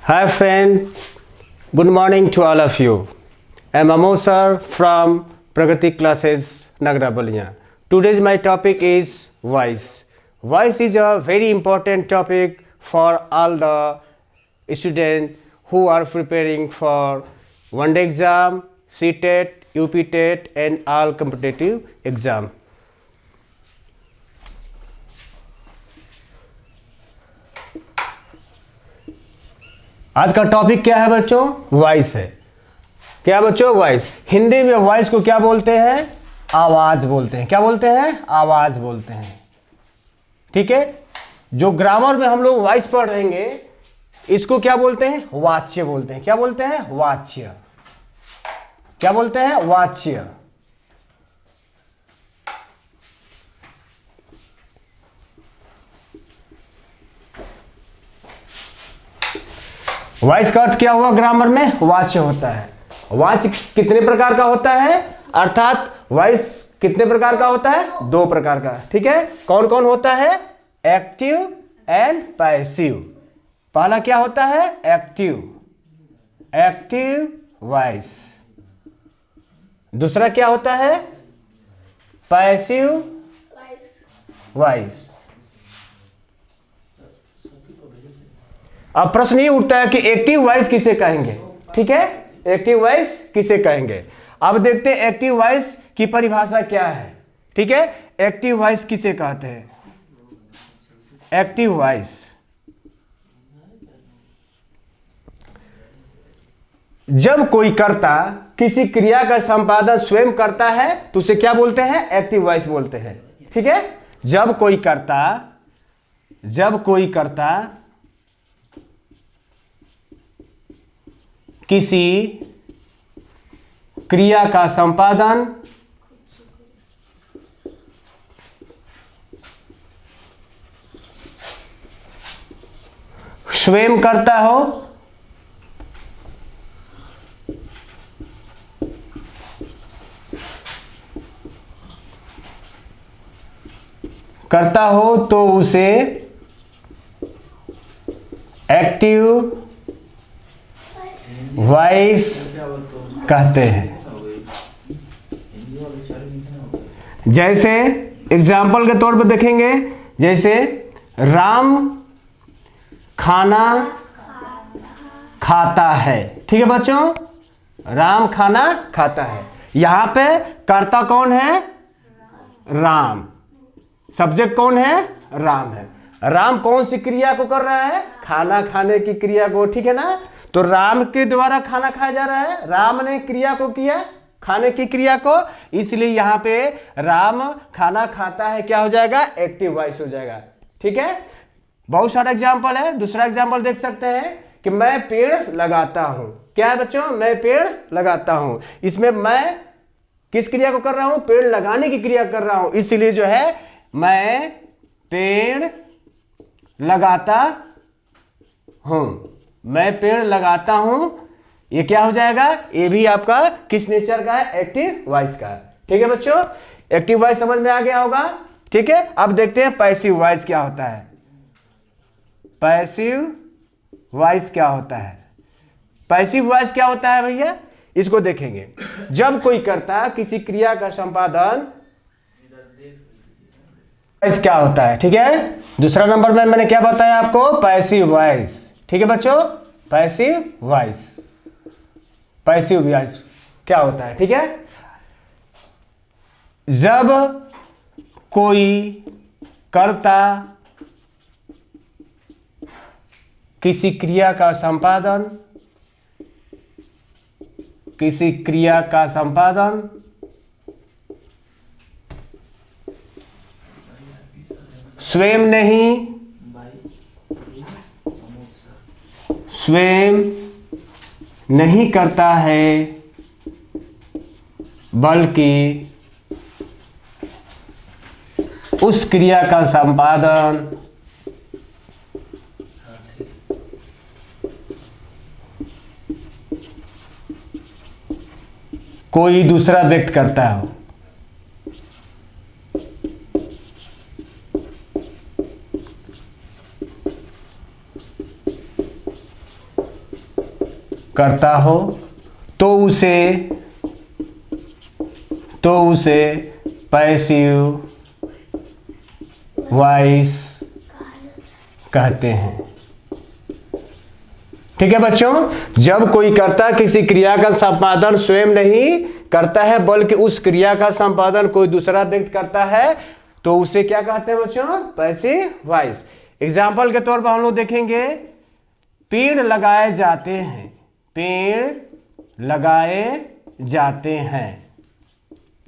Hi friend, good morning to all of you. I am Amo sir from Pragati classes Nagara Baliya. Today's my topic is voice. Voice is a very important topic for all the students who are preparing for one day exam, CTET, UPTET and all competitive exam. आज का topic क्या है बच्चों? Voice है। क्या बच्चों? Voice. Hindi में voice को क्या बोलते हैं? आवाज बोलते हैं। क्या बोलते हैं? आवाज बोलते हैं। ठीक है। जो ग्रामर में हम लोग वॉइस पढ़ेंगे इसको क्या बोलते हैं? वाच्य बोलते हैं। क्या बोलते हैं? वाच्य। क्या बोलते हैं? वाच्य। वॉइस का अर्थ क्या हुआ? ग्रामर में वाच्य होता है। वाच्य कितने प्रकार का होता है? अर्थात वॉइस कितने प्रकार का होता है? दो प्रकार का। ठीक है। कौन कौन होता है? Active and passive. पहला क्या होता है? Active voice. दूसरा क्या होता है? Passive voice. अब प्रश्न ये उठता है कि एक्टिव वॉइस किसे कहेंगे? ठीक है। एक्टिव वॉइस किसे कहेंगे? अब देखते हैं एक्टिव वॉइस की परिभाषा क्या है। ठीक है। एक्टिव वॉइस किसे कहते हैं? एक्टिव वॉइस जब कोई कर्ता किसी क्रिया का संपादन स्वयं करता है तो उसे क्या बोलते हैं? एक्टिव वॉइस बोलते हैं। ठीक है। जब कोई कर्ता किसी क्रिया का संपादन स्वयं करता हो तो उसे एक्टिव वॉइस कहते हैं। जैसे एग्जाम्पल के तौर पर देखेंगे, जैसे राम खाना खाता है। ठीक है बच्चों। राम खाना खाता है। यहां पे कर्ता कौन है? राम। सब्जेक्ट कौन है? राम है। राम कौन सी क्रिया को कर रहा है? खाना खाने की क्रिया को। ठीक है ना। तो राम के द्वारा खाना खाया जा रहा है। राम ने क्रिया को किया, खाने की क्रिया को, इसलिए यहां पे राम खाना खाता है क्या हो जाएगा? एक्टिव वॉइस हो जाएगा। ठीक है। बहुत सारा एग्जाम्पल है। दूसरा एग्जाम्पल देख सकते हैं कि मैं पेड़ लगाता हूं। क्या है बच्चों? मैं पेड़ लगाता हूं। इसमें मैं किस क्रिया को कर रहा हूं? पेड़ लगाने की क्रिया कर रहा हूं। इसलिए जो है मैं पेड़ लगाता हूं। मैं पेड़ लगाता हूं। ये क्या हो जाएगा? ये भी आपका किस नेचर का है? एक्टिव वॉइस का। ठीक है बच्चों। एक्टिव वॉइस समझ में आ गया होगा। ठीक है। अब देखते हैं पैसिव वॉइस क्या होता है। पैसिव वॉइस क्या होता है? पैसिव वॉइस क्या होता है भैया? इसको देखेंगे। जब कोई कर्ता किसी क्रिया का संपादन वॉइस क्या होता है? ठीक है। दूसरा नंबर में मैंने क्या बताया आपको? Passive voice. ठीक है बच्चों। पैसिव वॉइस क्या होता है? ठीक है। जब कोई कर्ता किसी क्रिया का संपादन स्वयं नहीं करता है बल्कि उस क्रिया का संपादन कोई दूसरा व्यक्ति करता हो। करता हो तो उसे पैसिव वॉइस कहते हैं। ठीक है बच्चों, जब कोई कर्ता किसी क्रिया का संपादन स्वयं नहीं करता है बल्कि उस क्रिया का संपादन कोई दूसरा व्यक्ति करता है तो उसे क्या कहते हैं बच्चों? Passive voice. एग्जाम्पल के तौर पर हम लोग देखेंगे, पेड़ लगाए जाते हैं, पेड़ लगाए जाते हैं,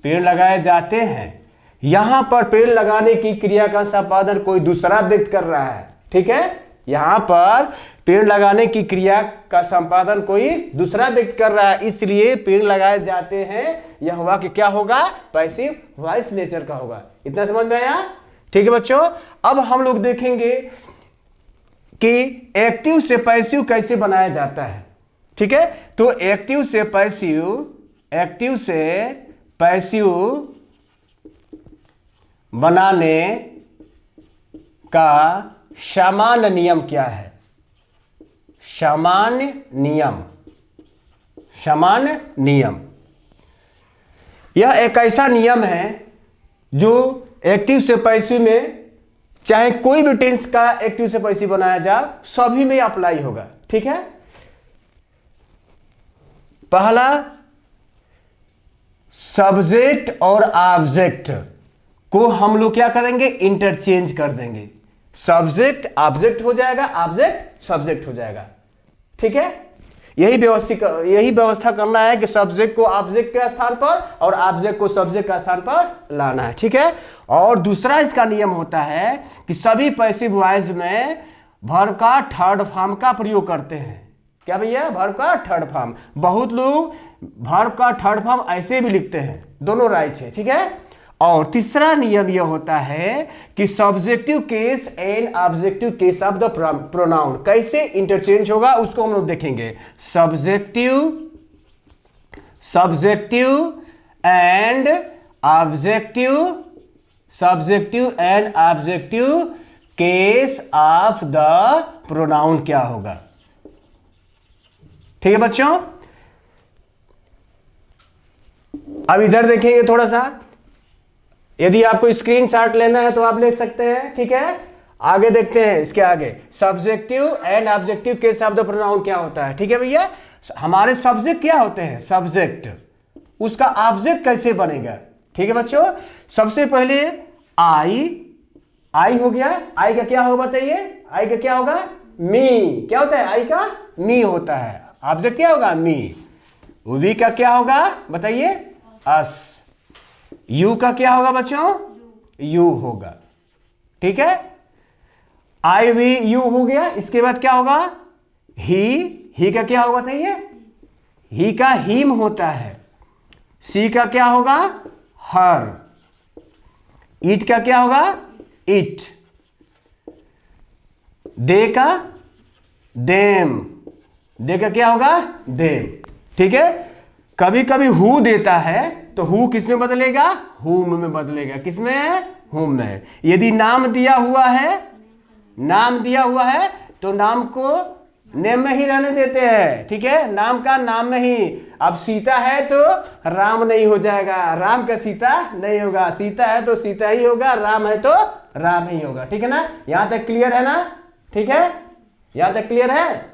पेड़ लगाए जाते हैं। यहां पर पेड़ लगाने की क्रिया का संपादन कोई दूसरा व्यक्ति कर रहा है। ठीक है, यहां पर पेड़ लगाने की क्रिया का संपादन कोई दूसरा व्यक्ति कर रहा है, इसलिए पेड़ लगाए जाते हैं यह वाक्य क्या होगा? पैसिव वॉइस नेचर का होगा। इतना समझ में आया? ठीक है बच्चों, अब हम लोग देखेंगे कि एक्टिव से पैसिव कैसे बनाया जाता है। ठीक है, तो एक्टिव से पैसिव बनाने का सामान्य नियम क्या है? सामान्य नियम यह एक ऐसा नियम है जो एक्टिव से पैसिव में चाहे कोई भी टेंस का एक्टिव से पैसिव बनाया जाए सभी में अप्लाई होगा। ठीक है, पहला, सब्जेक्ट और ऑब्जेक्ट को हम लोग क्या करेंगे? इंटरचेंज कर देंगे। सब्जेक्ट ऑब्जेक्ट हो जाएगा, ऑब्जेक्ट सब्जेक्ट हो जाएगा। ठीक है, यही व्यवस्था करना है कि सब्जेक्ट को ऑब्जेक्ट के स्थान पर और ऑब्जेक्ट को सब्जेक्ट के स्थान पर लाना है। ठीक है, और दूसरा इसका नियम होता है कि सभी पैसिव वॉइस में वर्ब का थर्ड फॉर्म का प्रयोग करते हैं। क्या भैया? वर्ब का थर्ड फॉर्म। बहुत लोग वर्ब का थर्ड फॉर्म ऐसे भी लिखते हैं, दोनों राइट है। ठीक है, और तीसरा नियम यह होता है कि subjective case and objective case of the pronoun कैसे इंटरचेंज होगा उसको हम लोग देखेंगे। Subjective and objective case of the pronoun क्या होगा? ठीक है बच्चों, अब इधर देखेंगे थोड़ा सा। यदि आपको स्क्रीनशॉट लेना है तो आप ले सकते हैं। ठीक है, आगे देखते हैं। इसके आगे subjective and objective case of the pronoun क्या होता है? ठीक है भैया, हमारे सब्जेक्ट क्या होते हैं? सब्जेक्ट, उसका ऑब्जेक्ट कैसे बनेगा? ठीक है बच्चों, सबसे पहले आई हो गया। आई का क्या होगा बताइए? आई का क्या होगा? मी। क्या होता है? आई का मी होता है। ऑब्जेक्ट क्या होगा? मी। वी का क्या होगा बताइए? अस। यू का क्या होगा बच्चों? यू होगा। ठीक है, आई वी यू हो गया। इसके बाद क्या होगा? ही का क्या होगा बताइए? ही का हिम होता है। सी का क्या होगा? हर। इट का क्या होगा? इट। दे का देम। दे का क्या होगा? देम। ठीक है, कभी कभी हु देता है तो हु किस में बदलेगा? हुम में बदलेगा। किस में? हुम में। यदि नाम दिया हुआ है तो नाम को नेम में ही रहने देते हैं। ठीक है, नाम का नाम में ही। अब सीता है तो राम नहीं हो जाएगा, राम का सीता नहीं होगा। सीता है तो सीता ही होगा, राम है तो राम ही होगा। ठीक है ना, यहां तक क्लियर है ना? ठीक है, यहां तक क्लियर है।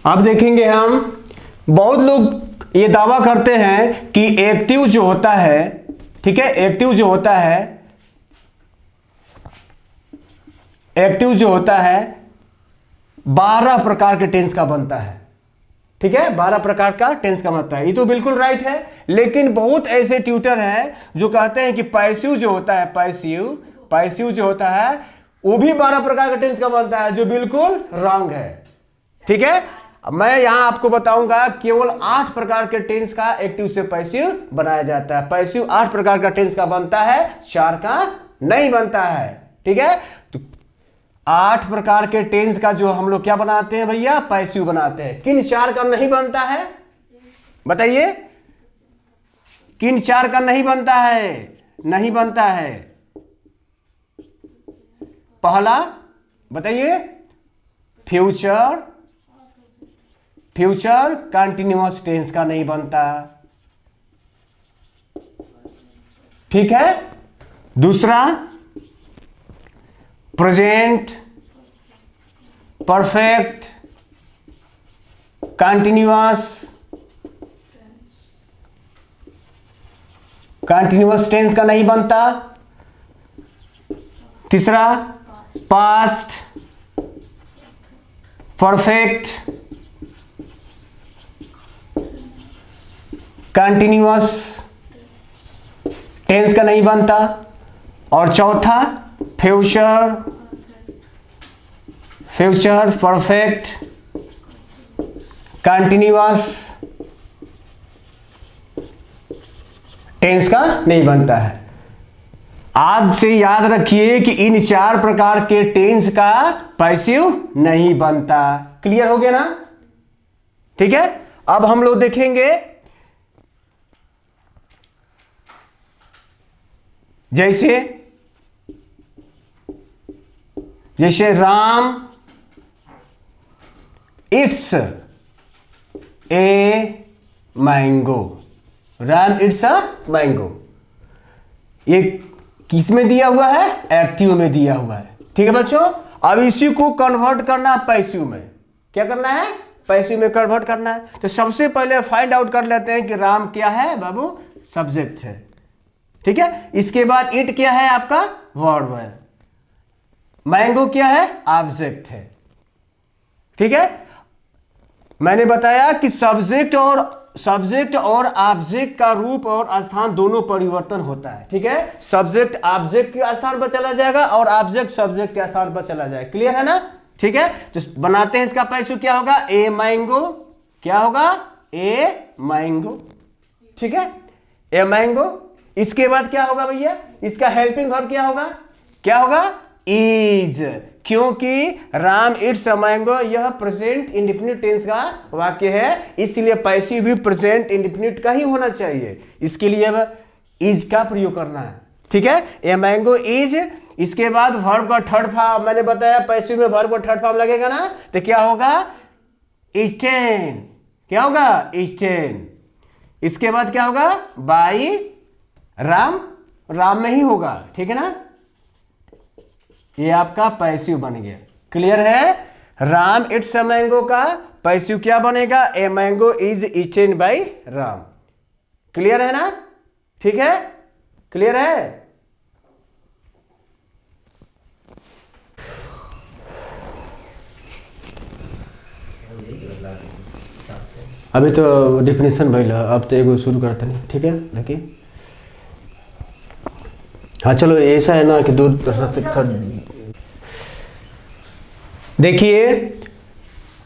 अब देखेंगे हम, बहुत लोग ये दावा करते हैं कि एक्टिव जो होता है, ठीक है, एक्टिव जो होता है 12 प्रकार के टेंस का बनता है। ठीक है, 12 प्रकार का टेंस का बनता है। ये तो बिल्कुल राइट है, लेकिन बहुत ऐसे ट्यूटर हैं जो कहते हैं कि पैसिव जो होता है, पैसिव जो होता है वो भी 12 प्रकार का टेंस का बनता है, जो बिल्कुल रॉन्ग है। ठीक है, मैं यहां आपको बताऊंगा केवल 8 प्रकार के टेंस का एक्टिव से पैसिव बनाया जाता है। पैसिव 8 प्रकार का टेंस का बनता है, 4 का नहीं बनता है। ठीक है, तो 8 प्रकार के टेंस का जो हम लोग क्या बनाते हैं भैया? पैसिव बनाते हैं। किन 4 का नहीं बनता है बताइए? किन 4 का नहीं बनता है? नहीं बनता है। पहला बताइए, फ्यूचर फ्यूचर कंटिन्यूअस टेंस का नहीं बनता। ठीक है। दूसरा प्रेजेंट परफेक्ट कंटिन्यूअस टेंस का नहीं बनता। तीसरा पास्ट परफेक्ट कंटिन्यूअस टेंस का नहीं बनता। और चौथा फ्यूचर परफेक्ट कंटिन्यूअस टेंस का नहीं बनता है। आज से याद रखिए कि इन 4 प्रकार के टेंस का पैसिव नहीं बनता। क्लियर हो गया ना? ठीक है। अब हम लोग देखेंगे जैसे Ram it's a mango. Ram eats a mango, ये किस में दिया हुआ है? एक्टिव में दिया हुआ है। ठीक है बच्चों। अब इसी को कन्वर्ट करना है पैसिव में। क्या करना है? पैसिव में कन्वर्ट करना है। तो सबसे पहले फाइंड आउट कर लेते हैं कि राम क्या है बाबू? सब्जेक्ट है। ठीक है। इसके बाद इट क्या है? आपका वर्ब है। मैंगो क्या है? ऑब्जेक्ट है। ठीक है। मैंने बताया कि सब्जेक्ट और ऑब्जेक्ट का रूप और स्थान दोनों परिवर्तन होता है। ठीक है। सब्जेक्ट ऑब्जेक्ट के स्थान पर चला जाएगा और ऑब्जेक्ट सब्जेक्ट के स्थान पर चला जाएगा। क्लियर है ना? ठीक है। तो बनाते हैं इसका पैसिव। क्या होगा? A mango. क्या होगा? A mango. ठीक है। A mango. इसके बाद क्या होगा भैया? इसका हेल्पिंग वर्ब क्या होगा? क्या होगा? इज। क्योंकि राम इट्स अ मैंगो यह प्रेजेंट इंडेफिनिट टेंस का वाक्य है, इसलिए पैसिव भी प्रेजेंट इंडेफिनिट का ही होना चाहिए। इसके लिए अब इज का प्रयोग करना है। ठीक है। ए मैंगो इज। इसके बाद वर्ब का थर्ड फॉर्म मैंने बताया, पैसिव में वर्ब का थर्ड फॉर्म लगेगा ना, तो क्या होगा? ईटेन। क्या होगा? ईटेन। इसके बाद क्या होगा? बाई राम में ही होगा। ठीक है ना? ये आपका पैसिव बन गया। क्लियर है? राम इट्स अ मैंगो का पैसिव क्या बनेगा? A mango is eaten by Ram. Clear है ना? ठीक है। क्लियर है? अभी तो डिफिनेशन भइल, अब तो एगो शुरू करता नहीं। ठीक है। देखिए, हाँ चलो, ऐसा है ना कि देखिए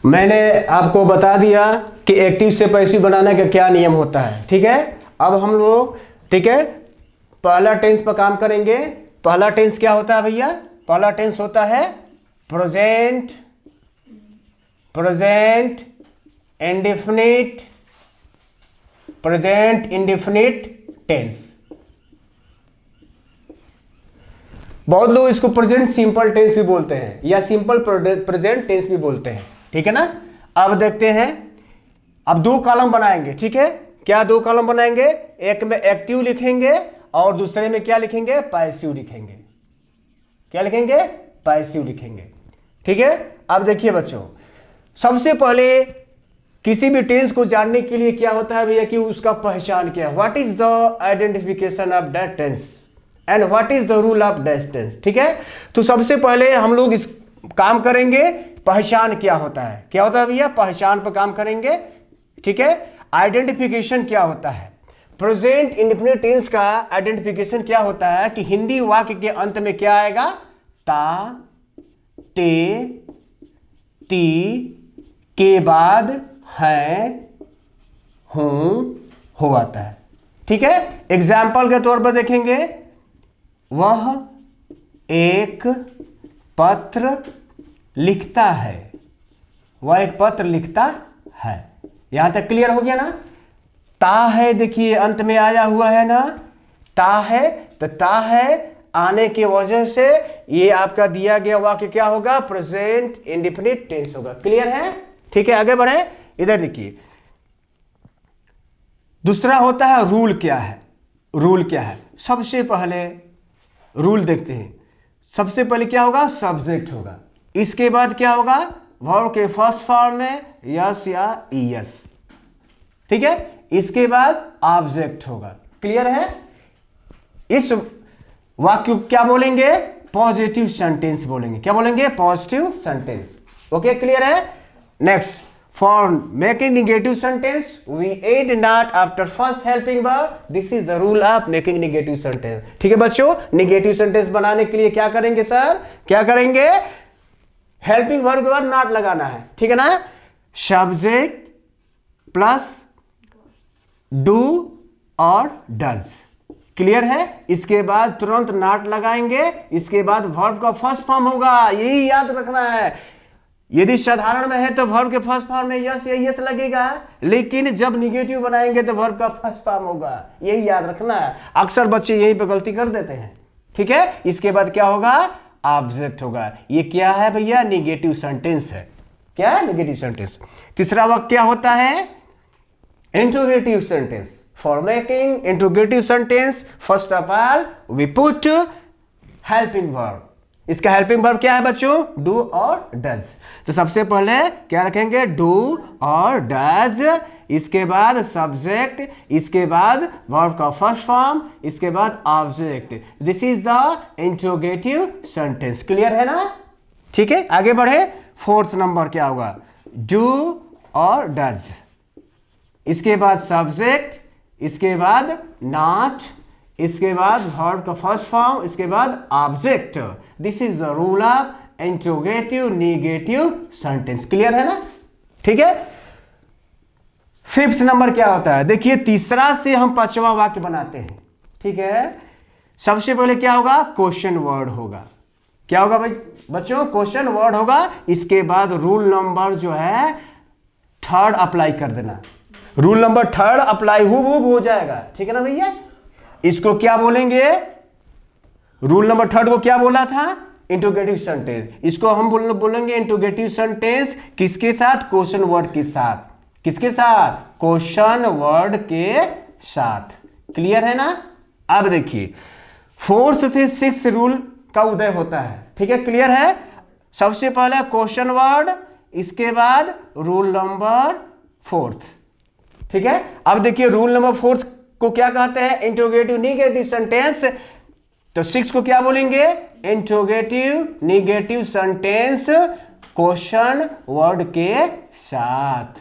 मैंने आपको बता दिया कि एक्टिव से पैसिव बनाने का क्या नियम होता है। ठीक है। अब हम लोग, ठीक है, पहला टेंस पर काम करेंगे। पहला टेंस क्या होता है भैया? पहला टेंस होता है प्रेजेंट इंडेफिनिट टेंस। बहुत लोग इसको प्रेजेंट सिंपल टेंस भी बोलते हैं या सिंपल प्रेजेंट टेंस भी बोलते हैं। ठीक है ना? अब देखते हैं। अब 2 कॉलम बनाएंगे। ठीक है। क्या 2 कॉलम बनाएंगे? एक में एक्टिव लिखेंगे और दूसरे में क्या लिखेंगे? पैसिव लिखेंगे। क्या लिखेंगे? पैसिव लिखेंगे। ठीक है। अब देखिए बच्चों, सबसे पहले किसी भी टेंस को जानने के लिए क्या होता है भैया कि उसका पहचान क्या है। What is the identification of that tense and what is the rule of that tense. ठीक है। तो सबसे पहले हम लोग इस काम करेंगे, पहचान क्या होता है। क्या होता है भैया? पहचान पर काम करेंगे। ठीक है। आइडेंटिफिकेशन क्या होता है? प्रेजेंट इंडेफिनिट टेंस का आइडेंटिफिकेशन क्या होता है कि हिंदी वाक्य के अंत में क्या आएगा? ता, ते, ती के बाद है, हूं, हो आता है। ठीक है। एग्जाम्पल के तौर पर देखेंगे, वह एक पत्र लिखता है। वह एक पत्र लिखता है। यहां तक क्लियर हो गया ना? ता है, देखिए अंत में आया हुआ है ना, ता है। तो ता है आने की वजह से ये आपका दिया गया वाक्य क्या होगा? प्रेजेंट इंडेफिनिट टेंस होगा। क्लियर है? ठीक है। आगे बढ़े। इधर देखिए, दूसरा होता है रूल क्या है। रूल क्या है, सबसे पहले रूल देखते हैं। सबसे पहले क्या होगा, सब्जेक्ट होगा, इसके बाद क्या होगा, वर्ब के फर्स्ट फॉर्म में यस या ईएस, ठीक है, इसके बाद ऑब्जेक्ट होगा। क्लियर है? इस वाक्य क्या बोलेंगे, पॉजिटिव सेंटेंस बोलेंगे। क्या बोलेंगे, पॉजिटिव सेंटेंस। ओके, क्लियर है? Next, for making negative sentence we add not after first helping verb. This is the rule of making negative sentence. ठीक है बच्चों, नेगेटिव सेंटेंस बनाने के लिए क्या करेंगे सर, क्या करेंगे, हेल्पिंग वर्ब के बाद नॉट लगाना है, ठीक है ना। सब्जेक्ट प्लस डू और डज। क्लियर है? इसके बाद तुरंत नॉट लगाएंगे, इसके बाद वर्ब का फर्स्ट फॉर्म होगा, यही याद रखना है। यदि साधारण में है तो वर्ब के फर्स्ट फॉर्म में यस या यस लगेगा, लेकिन जब निगेटिव बनाएंगे तो वर्ब का फर्स्ट फॉर्म होगा, यही याद रखना है। अक्सर बच्चे यहीं पे गलती कर देते हैं, ठीक है। इसके बाद क्या होगा, ऑब्जेक्ट होगा। ये क्या है भैया, निगेटिव सेंटेंस है। क्या है, निगेटिव सेंटेंस। तीसरा वाक्य क्या होता है, interrogative sentence. For making interrogative sentence, first of all, we put helping verb. इसका helping verb क्या है बच्चों, do और does। तो सबसे पहले क्या रखेंगे, do और does, इसके बाद subject, इसके बाद verb का first form, इसके बाद object। This is the interrogative sentence। Clear है ना? ठीक है, आगे बढ़े। फोर्थ नंबर क्या होगा, do और does, इसके बाद सब्जेक्ट, इसके बाद नॉट, इसके बाद वर्ब का फर्स्ट फॉर्म, इसके बाद object. This is the rule of interrogative negative sentence. Clear है ना? ठीक है। फिफ्थ नंबर क्या होता है, देखिए तीसरा से हम पांचवा वाक्य बनाते हैं, ठीक है। सबसे पहले क्या होगा, क्वेश्चन वर्ड होगा। क्या होगा भाई बच्चों, क्वेश्चन वर्ड होगा। इसके बाद रूल नंबर जो है थर्ड अप्लाई कर देना। रूल नंबर थर्ड अप्लाई हो जाएगा, ठीक है ना भैया। इसको क्या बोलेंगे, रूल नंबर थर्ड को क्या बोला था, इंट्रोगेटिव सेंटेंस। इसको हम बोलेंगे इंट्रोगेटिव सेंटेंस किसके साथ, क्वेश्चन वर्ड के साथ। किसके साथ, क्वेश्चन वर्ड के साथ। क्लियर है ना? अब देखिए फोर्थ से सिक्स्थ रूल का उदय होता है, ठीक है। क्लियर है? सबसे पहले क्वेश्चन वर्ड, इसके बाद रूल नंबर फोर्थ, ठीक है। अब देखिए रूल नंबर फोर्थ को क्या कहते हैं, इंट्रोगेटिव नेगेटिव सेंटेंस। तो सिक्स को क्या बोलेंगे, interrogative negative sentence question word के साथ।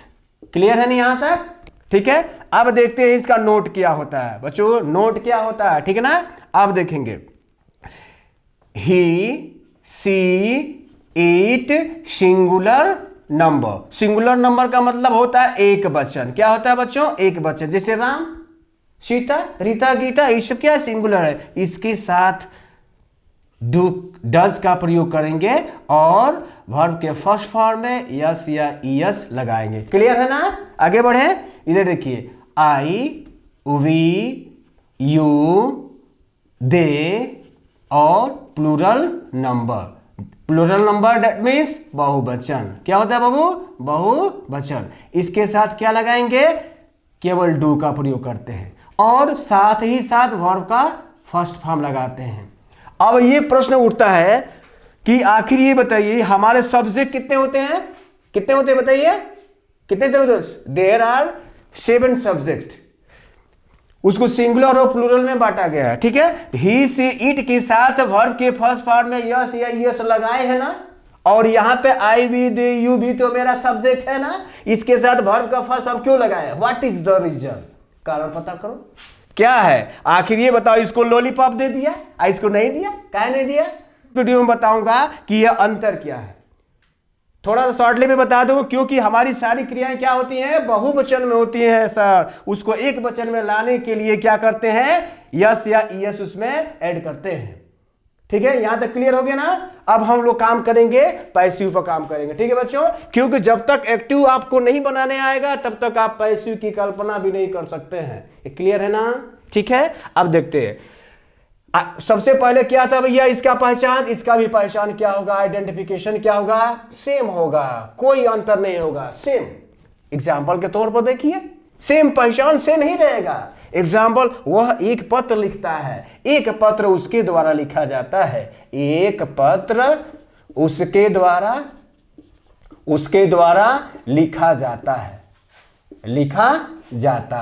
क्लियर है नहीं यहां तक? ठीक है। अब देखते हैं इसका नोट क्या होता है बच्चों, नोट क्या होता है, ठीक है ना। अब देखेंगे, he see it singular number. Singular number का मतलब होता है एक वचन। क्या होता है बच्चों, एक वचन। जैसे राम, सीता, रीता, गीता, ये सब क्या है, सिंगुलर है। इसके साथ डू डज का प्रयोग करेंगे और वर्ब के फर्स्ट फॉर्म में यस या ईएस लगाएंगे। क्लियर है ना? आगे बढ़े, इधर देखिए, आई, वी, यू, दे और plural number. Plural number that means बहुवचन। क्या होता है बाबू, बहुवचन। इसके साथ क्या लगाएंगे, केवल डू का प्रयोग करते हैं और साथ ही साथ वर्ब का फर्स्ट फॉर्म लगाते हैं। अब ये प्रश्न उठता है कि आखिर ये बताइए हमारे सब्जेक्ट कितने होते हैं, कितने होते हैं बताइए, कितने सब्जेक्ट, देयर आर 7 सब्जेक्ट। उसको सिंगुलर और प्लूरल में बांटा गया है, ठीक है। ही सी इट के साथ वर्ब के फर्स्ट फॉर्म में यस या यस लगाए हैं ना, और यहां पे आई, वी, दे, यू भी तो मेरा सब्जेक्ट है ना। इसके साथ वर्ब का फर्स्ट फॉर्म क्यों लगाया, व्हाट इज द रीजन, कारण पता करो क्या है। आखिर ये बताओ, इसको लॉलीपॉप दे दिया, इसको नहीं दिया, काहे नहीं दिया। वीडियो में बताऊंगा कि यह अंतर क्या है। थोड़ा सा शॉर्टली में बता दूं, क्योंकि हमारी सारी क्रियाएं क्या होती हैं, बहुवचन में होती हैं सर। उसको एक वचन में लाने के लिए क्या करते हैं, यस या ईएस उसमें ऐड करते हैं, ठीक है। यहां तक क्लियर हो गया ना। अब हम लोग काम करेंगे, पैसिव पर काम करेंगे, ठीक है बच्चों। क्योंकि जब तक एक्टिव आपको नहीं बनाने आएगा तब तक आप पैसिव की कल्पना भी नहीं कर सकते हैं। ये क्लियर है ना? ठीक है। अब देखते हैं, सबसे पहले क्या था भैया, इसका पहचान, इसका भी पहचान क्या होगा, आइडेंटिफिकेशन क्या होगा, सेम होगा, कोई अंतर नहीं होगा, सेम। एग्जाम्पल के तौर पर देखिए, सेम पहचान से नहीं रहेगा। एग्जाम्पल, वह एक पत्र लिखता है, एक पत्र उसके द्वारा लिखा जाता है, एक पत्र उसके द्वारा लिखा जाता है, लिखा जाता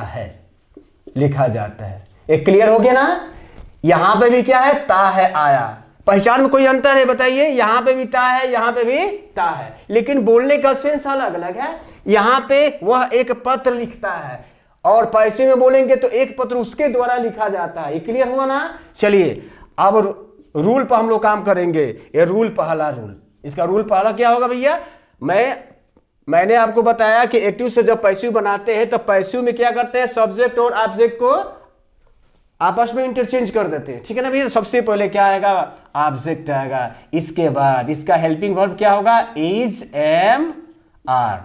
है। एक क्लियर हो गया ना। यहां पे भी क्या है, ता है, आया। पहचान में कोई अंतर है बताइए? यहां पे भी ता है, यहां पे भी ता है, लेकिन बोलने का सेंस अलग अलग है। यहां पे वह एक पत्र लिखता है, और पैसे में बोलेंगे तो एक पत्र उसके द्वारा लिखा जाता है। ये क्लियर हुआ ना। चलिए अब रूल पर हम लोग काम करेंगे। ये रूल, पहला रूल, इसका रूल पहला क्या होगा भैया? मैंने आपको बताया कि एक्टिव से जब पैसिव बनाते हैं तो पैसिव में क्या करते हैं, सब्जेक्ट और ऑब्जेक्ट को आपस में इंटरचेंज कर देते हैं, ठीक है ना भैया। सबसे पहले क्या आएगा, ऑब्जेक्ट आएगा, इसके बाद इसका हेल्पिंग वर्ब क्या होगा, is, am, are,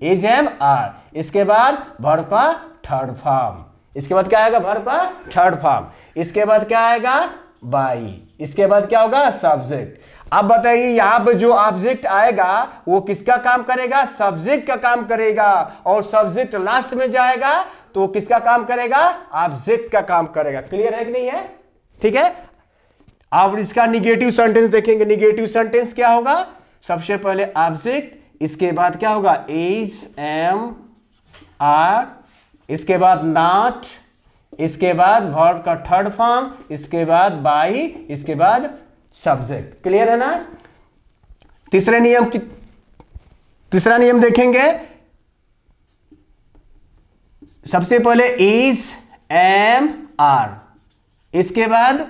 is, am, are. इसके बाद वर्ब का थर्ड फॉर्म, इसके बाद क्या आएगा, वर्ब का थर्ड फॉर्म। इसके बाद क्या आएगा, बाई। इसके बाद क्या होगा, सब्जेक्ट। अब बताइए यहां पे जो ऑब्जेक्ट आएगा वो किसका काम करेगा, सब्जेक्ट का काम करेगा, और सब्जेक्ट लास्ट में जाएगा तो किसका काम करेगा, ऑब्जेक्ट का काम करेगा। क्लियर है कि नहीं है? ठीक है। अब इसका निगेटिव सेंटेंस देखेंगे। निगेटिव सेंटेंस क्या होगा, सबसे पहले ऑब्जेक्ट, इसके बाद क्या होगा, इज, एम, आर, इसके बाद नॉट, इसके बाद वर्ब का थर्ड फॉर्म, इसके बाद बाई, इसके बाद सब्जेक्ट। क्लियर है ना। तीसरा नियम देखेंगे। सबसे पहले इज, एम, आर, इसके बाद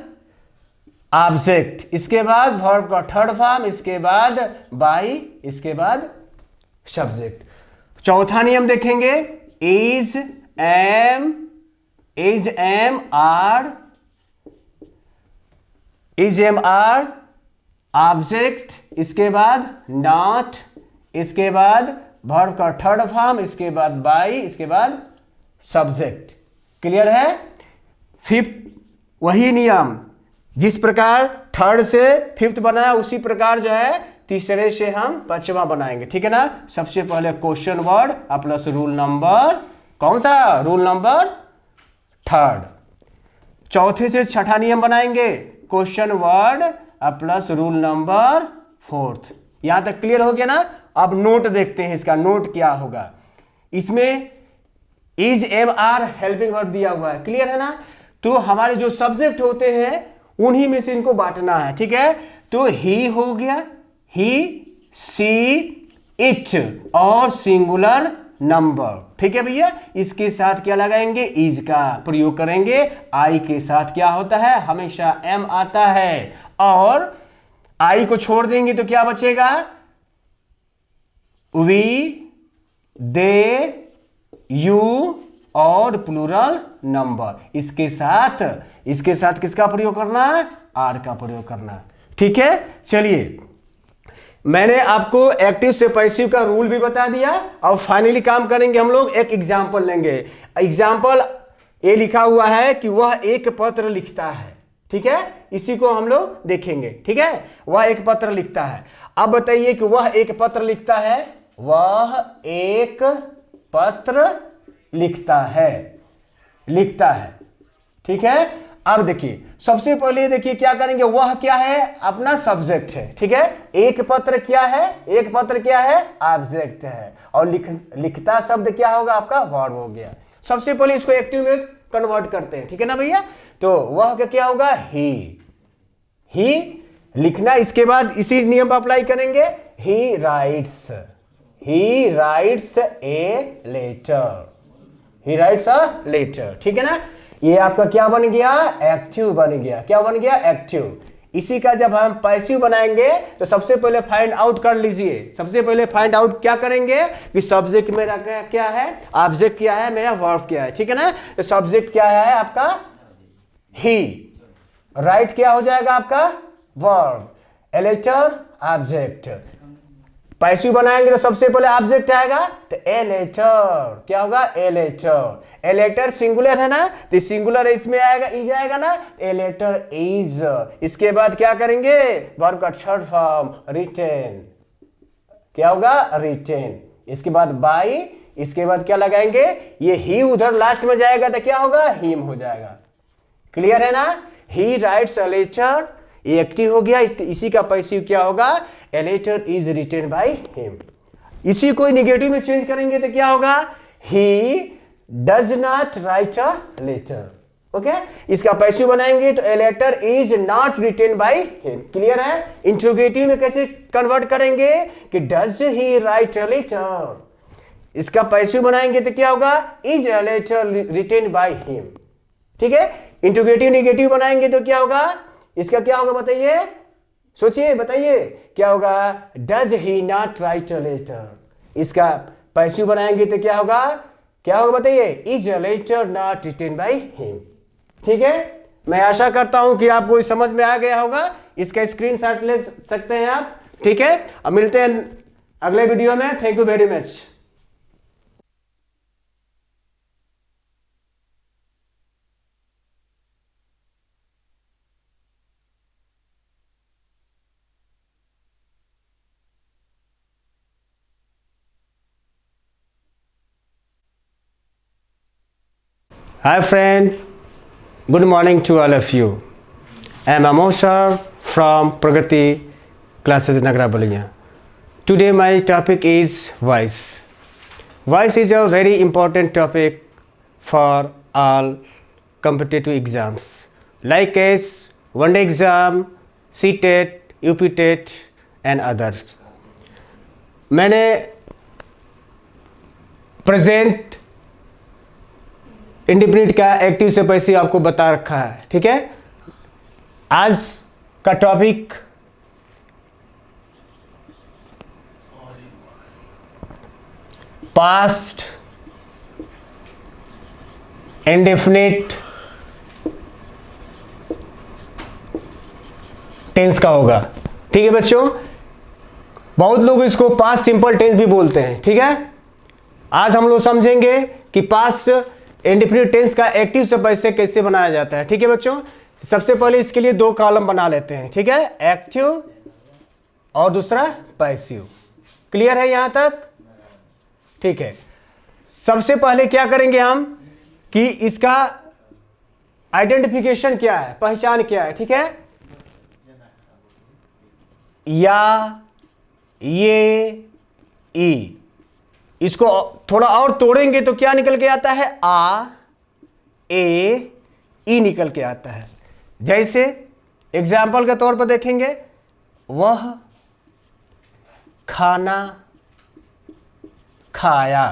ऑब्जेक्ट, इसके बाद वर्ब का थर्ड फॉर्म, इसके बाद बाई, इसके बाद सब्जेक्ट। चौथा नियम देखेंगे, is, am, are, is, am, are, object, इसके बाद नॉट, इसके बाद वर्ब का थर्ड फॉर्म, इसके बाद बाई, इसके बाद सब्जेक्ट। क्लियर है। फिफ्थ वही नियम, जिस प्रकार थर्ड से फिफ्थ बनाया उसी प्रकार जो है तीसरे से हम पांचवा बनाएंगे, ठीक है ना। सबसे पहले question word plus rule number, कौन सा, रूल नंबर थर्ड। चौथे से छठा नियम बनाएंगे, question word plus rule number fourth. यहां तक क्लियर हो गया ना। अब नोट देखते हैं, इसका नोट क्या होगा। इसमें is, am, are helping verb दिया हुआ है, क्लियर है ना। तो हमारे जो सब्जेक्ट होते हैं उन्हीं में से इनको बांटना है, ठीक है। तो ही हो गया, ही, सी, इट और सिंगुलर नंबर, ठीक है भैया। इसके साथ क्या लगाएंगे, इज का प्रयोग करेंगे। आई के साथ क्या होता है, हमेशा एम आता है, और आई को छोड़ देंगे तो क्या बचेगा, वी, दे, यू और प्लूरल नंबर। इसके साथ किसका प्रयोग करना है, आर का प्रयोग करना है, ठीक है। चलिए मैंने आपको एक्टिव से पैसिव का रूल भी बता दिया। और फाइनली काम करेंगे हम लोग, एक एग्जाम्पल लेंगे। एग्जाम्पल ये लिखा हुआ है कि वह एक पत्र लिखता है, ठीक है। इसी को हम लोग देखेंगे, ठीक है। वह एक पत्र लिखता है। अब बताइए कि वह एक पत्र लिखता है, वह एक पत्र लिखता है, ठीक है। अब देखिए सबसे पहले देखिए क्या करेंगे, वह क्या है, अपना सब्जेक्ट है, ठीक है। एक पत्र क्या है, ऑब्जेक्ट है, और लिखता शब्द क्या होगा, आपका वर्ब हो गया। सबसे पहले इसको एक्टिव में कन्वर्ट करते हैं, ठीक है ना भैया। तो वह क्या होगा, ही लिखना। इसके बाद इसी नियम पर अप्लाई करेंगे, ही राइट्स ए लेटर, ठीक है ना। ये आपका क्या बन गया, एक्टिव बन गया। क्या बन गया, एक्टिव। इसी का जब हम पैसिव बनाएंगे तो सबसे पहले फाइंड आउट कर लीजिए। सबसे पहले फाइंड आउट क्या करेंगे कि सब्जेक्ट मेरा क्या है, ऑब्जेक्ट क्या है, मेरा वर्ब क्या है, ठीक है ना। तो सब्जेक्ट क्या है आपका, ही, राइट क्या हो जाएगा आपका, verb, a letter, object. Passive बनाएंगे तो सबसे पहले ऑब्जेक्ट आएगा, तो ए लेटर क्या होगा, ए लेटर सिंगुलर है ना, तो सिंगुलर इसमें आएगा, इज आएगा ना, ए लेटर इज। इसके बाद क्या करेंगे, वर्ब का थर्ड फॉर्म रिटेन, क्या होगा, रिटेन। इसके बाद बाई, इसके बाद क्या लगाएंगे, ये ही उधर लास्ट में जाएगा तो क्या होगा, हिम हो जाएगा। क्लियर है ना। ही राइट्स अ लेटर, ये एक्टिव हो गया, इसी का पैसिव क्या होगा, a letter is written by him. इसी को निगेटिव में चेंज करेंगे तो क्या होगा, he does not write a letter. Okay, इसका पैसिव बनाएंगे तो a letter is not written by him. Clear है। इंट्रोगेटिव में कैसे कन्वर्ट करेंगे कि does he write a letter, इसका पैसिव बनाएंगे तो क्या होगा, is a letter written by him. ठीक है। इंट्रोगेटिव निगेटिव बनाएंगे तो क्या होगा, इसका क्या होगा बताइए, सोचिए बताइए क्या होगा, does he not write a letter, इसका पैसिव बनाएंगे तो क्या होगा बताइए, is a letter not written by him. ठीक है। मैं आशा करता हूं कि आपको इस समझ में आ गया होगा। इसका स्क्रीनशॉट ले सकते हैं आप। ठीक है। अब मिलते हैं अगले वीडियो में। Thank you very much. Hi friend, good morning to all of you. I am Amol sir from Pragati classes Nagra Baliya. Today my topic is voice. Voice is a very important topic for all competitive exams like as one day exam, CTET, UPTET and others. मैंने present indefinite का active से passive आपको बता रखा है। ठीक है। आज का टॉपिक पास्ट इंडेफिनिट टेंस का होगा। ठीक है बच्चों, बहुत लोग इसको पास्ट सिंपल टेंस भी बोलते हैं। ठीक है। आज हम लोग समझेंगे कि पास्ट इंडेफिनिट टेंस का एक्टिव से पैसिव कैसे बनाया जाता है। ठीक है बच्चों, सबसे पहले इसके लिए दो कॉलम बना लेते हैं। ठीक है, एक्टिव और दूसरा पैसिव। क्लियर है यहां तक। ठीक है। सबसे पहले क्या करेंगे हम कि इसका आइडेंटिफिकेशन क्या है, पहचान क्या है। ठीक है। या, ये, ई, इसको थोड़ा और तोड़ेंगे तो क्या निकल के आता है, आ, ए, ई निकल के आता है। जैसे एग्जाम्पल के तौर पर देखेंगे, वह खाना खाया,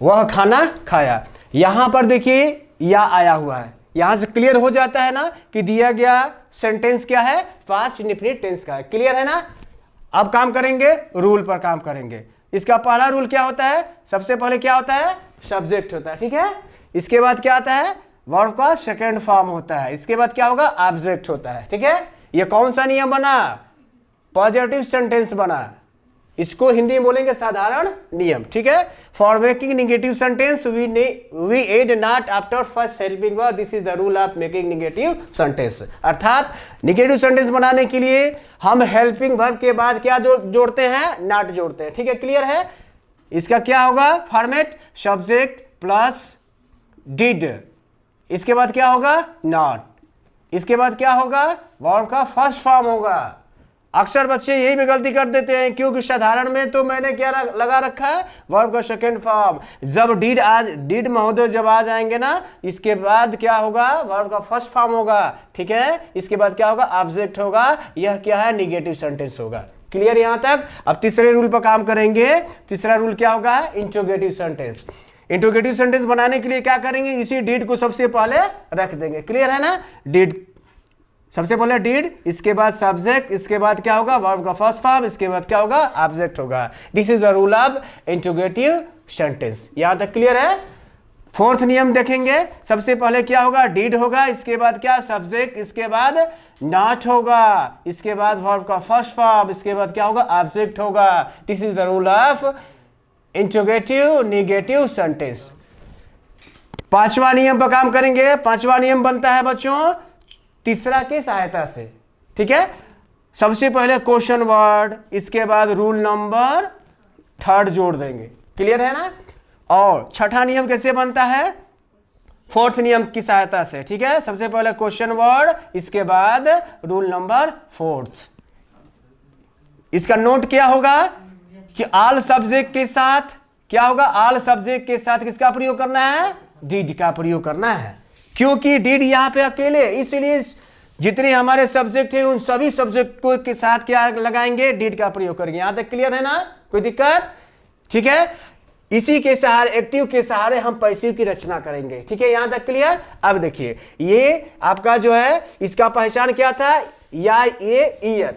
वह खाना खाया। यहां पर देखिए या आया हुआ है, यहां से क्लियर हो जाता है ना कि दिया गया सेंटेंस क्या है, पास्ट इंडेफिनिट टेंस का है। क्लियर है ना। अब काम करेंगे, रूल पर काम करेंगे। इसका पहला रूल क्या होता है, सबसे पहले क्या होता है, सब्जेक्ट होता है। ठीक है। इसके बाद क्या आता है, वर्ब का सेकंड फॉर्म होता है। इसके बाद क्या होगा, ऑब्जेक्ट होता है। ठीक है। ये कौन सा नियम बना, पॉजिटिव सेंटेंस बना। इसको हिंदी में बोलेंगे साधारण नियम। ठीक है। For making negative sentence we add not after first helping verb, this is the rule of making negative sentence. अर्थात निगेटिव सेंटेंस बनाने के लिए हम हेल्पिंग वर्ब के बाद क्या जोड़ते हैं, नॉट जोड़ते हैं। ठीक है। क्लियर है। इसका क्या होगा फॉर्मेट, सब्जेक्ट प्लस डिड, इसके बाद क्या होगा, नॉट, इसके बाद क्या होगा, वर्ब का फर्स्ट फॉर्म होगा। अक्सर बच्चे यही भी गलती कर देते हैं, क्योंकि साधारण में तो मैंने क्या लगा रखा है, वर्ब का सेकंड फॉर्म। जब डिड महोदय जब आ जाएंगे ना, इसके बाद क्या होगा, वर्ब का फर्स्ट फॉर्म होगा। ठीक है। इसके बाद क्या होगा, ऑब्जेक्ट होगा। यह क्या है, निगेटिव सेंटेंस होगा। क्लियर यहां तक। अब तीसरे रूल पर काम करेंगे। तीसरा रूल क्या होगा, इंट्रोगेटिव सेंटेंस। इंट्रोगेटिव सेंटेंस बनाने के लिए क्या करेंगे, इसी डिड को सबसे पहले रख देंगे। क्लियर है ना। डिड, सबसे पहले डिड, इसके बाद सब्जेक्ट, इसके बाद क्या होगा, वर्ब का फर्स्ट फॉर्म, इसके बाद क्या होगा, ऑब्जेक्ट होगा। This is the rule of interrogative sentence. यहां तक क्लियर है। फोर्थ नियम देखेंगे। सबसे पहले क्या होगा, डिड होगा, इसके बाद क्या, सब्जेक्ट, इसके बाद नॉट होगा, इसके बाद वर्ब का फर्स्ट फॉर्म, इसके बाद क्या होगा, ऑब्जेक्ट होगा। This is the rule of interrogative negative sentence. पांचवा नियम पर काम करेंगे। पांचवा नियम बनता है बच्चों तीसरा की सहायता से। ठीक है। सबसे पहले क्वेश्चन वर्ड, इसके बाद रूल नंबर थर्ड जोड़ देंगे। क्लियर है ना। और छठा नियम कैसे बनता है, फोर्थ नियम की सहायता से, ठीक है। सबसे पहले क्वेश्चन वर्ड, इसके बाद रूल नंबर फोर्थ। इसका नोट क्या होगा कि ऑल सब्जेक्ट के साथ क्या होगा, ऑल सब्जेक्ट के साथ किसका प्रयोग करना है, डिड का प्रयोग करना है, क्योंकि डिड यहां पे अकेले, इसलिए जितने हमारे सब्जेक्ट हैं उन सभी सब्जेक्ट को के साथ क्या लगाएंगे, डिड का प्रयोग करेंगे। यहां तक क्लियर है ना, कोई दिक्कत, ठीक है। इसी के सहारे, एक्टिव के सहारे हम पैसिव की रचना करेंगे, ठीक है, यहां तक क्लियर। अब देखिए ये आपका जो है इसका पहचान क्या था, या ये ईयर,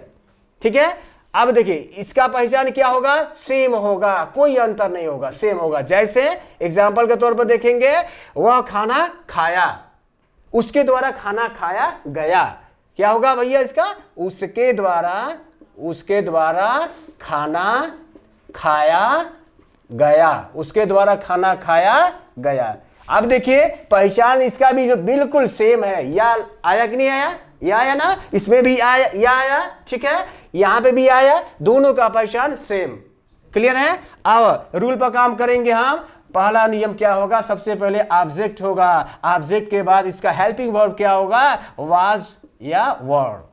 ठीक है। अब देखिए इसका पहचान क्या होगा, सेम होगा, कोई अंतर नहीं होगा, सेम होगा। जैसे एग्जाम्पल के तौर पर देखेंगे, वह खाना खाया, उसके द्वारा खाना खाया गया, क्या होगा भैया इसका, उसके द्वारा खाना खाया गया, उसके द्वारा खाना खाया गया। अब देखिए पहचान इसका भी जो बिल्कुल सेम है, या आया कि नहीं आया, या आया ना, इसमें भी आया, या आया, ठीक है, यहां पे भी आया, दोनों का पहचान सेम, क्लियर है। अब रूल पर काम करेंगे हम। पहला नियम क्या होगा, सबसे पहले ऑब्जेक्ट होगा, ऑब्जेक्ट के बाद इसका हेल्पिंग वर्ब क्या होगा, वाज या वर,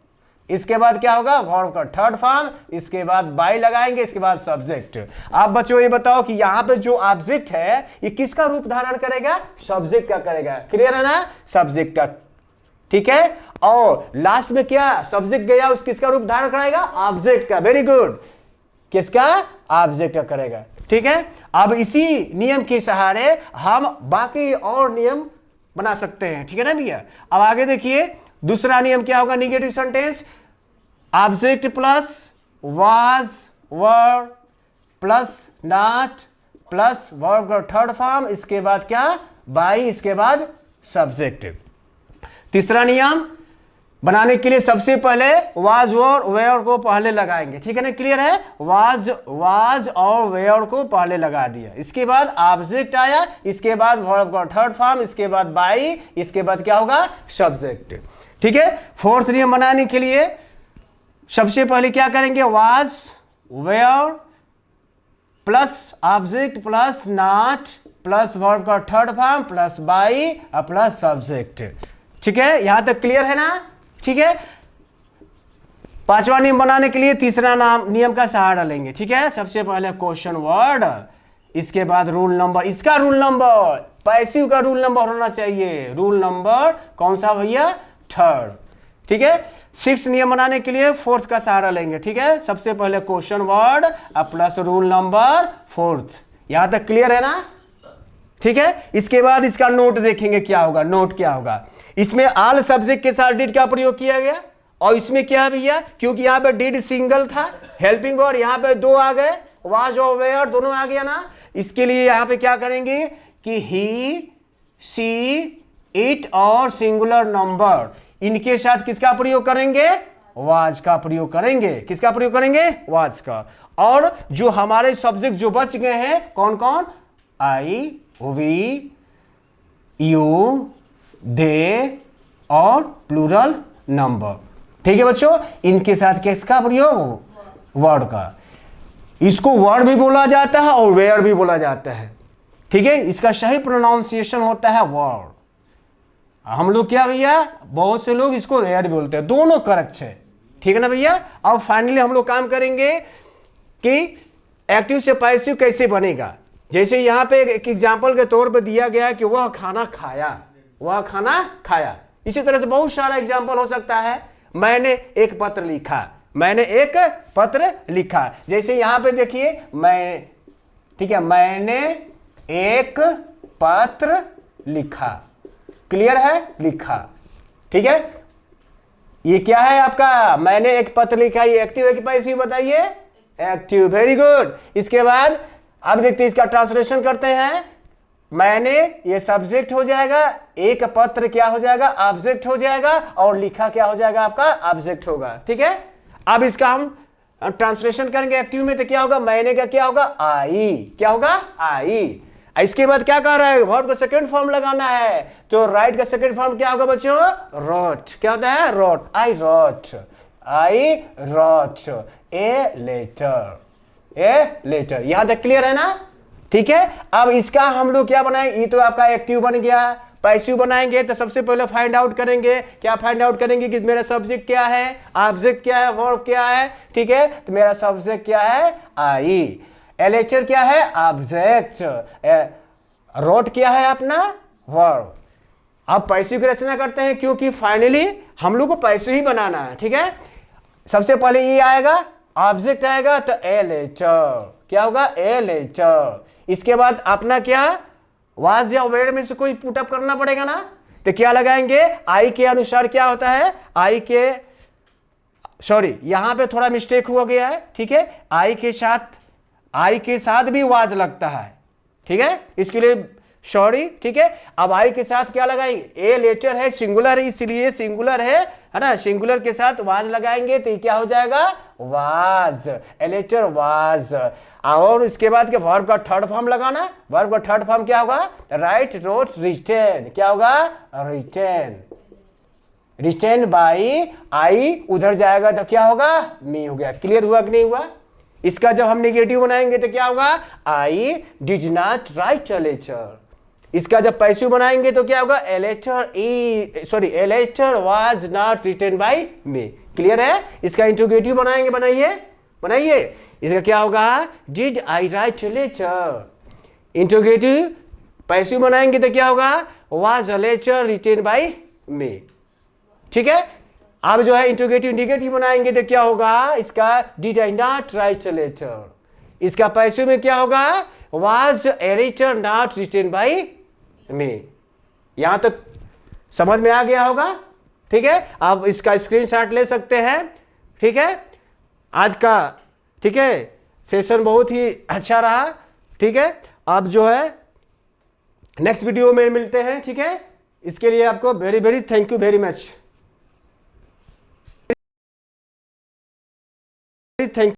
इसके बाद क्या होगा, वर्ब का थर्ड फॉर्म, इसके बाद बाय लगाएंगे, इसके बाद सब्जेक्ट। आप बच्चों ये बताओ कि यहां पे जो ऑब्जेक्ट है ये किसका रूप धारण करेगा, सब्जेक्ट का करेगा, क्लियर है ना, सब्जेक्ट का, ठीक है। और लास्ट में क्या सब्जेक्ट गया, उस किसका रूप धारण करेगा, ऑब्जेक्ट का, वेरी गुड, किसका, ऑब्जेक्ट का करेगा, ठीक है। अब इसी नियम के सहारे हम बाकी और नियम बना सकते हैं, ठीक है ना भैया। अब आगे देखिए दूसरा नियम क्या होगा, negative sentence, object plus was were plus not plus verb का थर्ड फॉर्म, इसके बाद क्या, बाई, इसके बाद सब्जेक्ट। तीसरा नियम बनाने के लिए सबसे पहले वाज और वेयर को पहले लगाएंगे, ठीक है ना, क्लियर है। वाज और वेयर को पहले लगा दिया, इसके बाद ऑब्जेक्ट आया, इसके बाद वर्ब का थर्ड फॉर्म, इसके बाद बाई, इसके बाद क्या होगा, सब्जेक्ट, ठीक है। फोर्थ नियम बनाने के लिए सबसे पहले क्या करेंगे, was were plus object plus not plus verb का third form plus by plus subject, ठीक है, यहां तक क्लियर है ना, ठीक है। पांचवा नियम बनाने के लिए तीसरा नियम का सहारा लेंगे, ठीक है। सबसे पहले क्वेश्चन वर्ड, इसके बाद रूल नंबर, इसका रूल नंबर पैसिव का रूल नंबर होना चाहिए, रूल नंबर कौन सा भैया, थर्ड, ठीक है। सिक्स नियम बनाने के लिए फोर्थ का सहारा लेंगे, ठीक है। सबसे पहले question word plus rule number fourth, यहां तक क्लियर है ना, ठीक है। इसके बाद इसका नोट देखेंगे क्या होगा, नोट क्या होगा, इसमें ऑल सब्जेक्ट के साथ डिड का प्रयोग किया गया, और इसमें क्या है भैया, क्योंकि यहां पे डिड सिंगल था, हेल्पिंग वर्ब यहां पे दो आ गए, वाज और वेयर दोनों आ गया ना, इसके लिए यहां पे क्या करेंगे कि ही, सी, इट और सिंगुलर नंबर, इनके साथ किसका प्रयोग करेंगे, वाज का प्रयोग करेंगे, किसका प्रयोग करेंगे, वाज का। और जो हमारे सब्जेक्ट जो बच गए हैं कौन कौन, आई, वी, यू, दे और प्लूरल नंबर, ठीक है बच्चों, इनके साथ किसका प्रयोग, वर्ड का। इसको वर्ड भी बोला जाता है और वेयर भी बोला जाता है, ठीक है। इसका सही प्रोनाउंसिएशन होता है वर्ड, हम लोग क्या भैया, बहुत से लोग इसको वेयर भी बोलते हैं, दोनों करेक्ट है, ठीक है ना भैया। अब फाइनली हम लोग काम करेंगे कि एक्टिव से पैसिव कैसे बनेगा। जैसे यहां पे एक एग्जाम्पल के तौर पर दिया गया कि वह खाना खाया, वह खाना खाया, इसी तरह से बहुत सारा एग्जाम्पल हो सकता है, मैंने एक पत्र लिखा, मैंने एक पत्र लिखा, जैसे यहां पे देखिए मैं, ठीक है, मैंने एक पत्र लिखा, क्लियर है, लिखा, ठीक है। ये क्या है आपका, मैंने एक पत्र लिखा, ये एक्टिव है कि पैसिव बताइए, एक्टिव, वेरी गुड। इसके बाद अब देखते हैं इसका ट्रांसलेशन करते हैं, मैंने ये सब्जेक्ट हो जाएगा, एक पत्र क्या हो जाएगा, ऑब्जेक्ट हो जाएगा, और लिखा क्या हो जाएगा आपका, ऑब्जेक्ट होगा, ठीक है। अब इसका हम ट्रांसलेशन करेंगे एक्टिव में, तो क्या होगा, मैंने का क्या होगा, आई, क्या होगा, आई। इसके बाद क्या कह रहा है, वर्ब का सेकंड फॉर्म लगाना है, तो राइट का सेकंड फॉर्म क्या होगा बच्चों, रोट, क्या होता है, wrote, I wrote, I wrote a letter, a letter, यहां तक क्लियर है ना, ठीक है। अब इसका हम लोग क्या बनाएंगे, ये तो आपका एक्टिव बन गया, पैसिव बनाएंगे तो सबसे पहले फाइंड आउट करेंगे, क्या फाइंड आउट करेंगे कि मेरा सब्जेक्ट क्या है, ऑब्जेक्ट क्या है, वर्ब क्या है, ठीक है। तो मेरा सब्जेक्ट क्या है, आई, एलेचर क्या है, ऑब्जेक्ट, रोट क्या है अपना, वर्ब। अब पैसिव की रचना करते हैं क्योंकि फाइनली हम लोग को पैसिव ही बनाना है, ठीक है। सबसे पहले ये आएगा, ऑब्जेक्ट आएगा तो एलेचर, क्या होगा, एलेचर। इसके बाद अपना क्या, वाज या वेर में से कोई पुटअप करना पड़ेगा ना, तो क्या लगाएंगे, आई के अनुसार क्या होता है, आई के, सॉरी यहां पे थोड़ा मिस्टेक हुआ गया है, ठीक है। आई के साथ भी वाज लगता है, ठीक है, इसके लिए सॉरी, ठीक है। अब आई के साथ क्या लगाएंगे, ए लेटर है, सिंगुलर है, इसलिए सिंगुलर है ना, सिंगुलर के साथ वाज लगाएंगे तो क्या हो जाएगा, वाज, ए लेटर वाज। और इसके बाद के वर्ब का थर्ड फॉर्म लगाना, वर्ब का थर्ड फॉर्म क्या होगा, राइट, रोट, रिटेन, क्या होगा, रिटेन, रिटेन बाई, आई उधर जाएगा तो क्या होगा, मी हो गया। क्लियर हुआ कि नहीं हुआ। इसका जब हम नेगेटिव बनाएंगे तो क्या होगा, I did not write a letter. इसका जब पैसिव बनाएंगे तो क्या होगा, a letter was not written by me. Clear है। इसका इंट्रोगेटिव बनाएंगे, बनाइए। इसका क्या होगा, did I write a letter. Interrogative passive बनाएंगे तो क्या होगा, was a letter written by me, ठीक है। अब जो है इंट्रोगेटिव निगेटिव बनाएंगे तो क्या होगा, इसका did I not write a letter. इसका पैसिव में क्या होगा, was a letter not written by me. यहां तक समझ में आ गया होगा, ठीक है। आप इसका स्क्रीनशॉट ले सकते हैं, ठीक है। आज का, ठीक है, सेशन बहुत ही अच्छा रहा, ठीक है। आप जो है नेक्स्ट वीडियो में मिलते हैं, ठीक है। इसके लिए आपको very very thank you very much, thank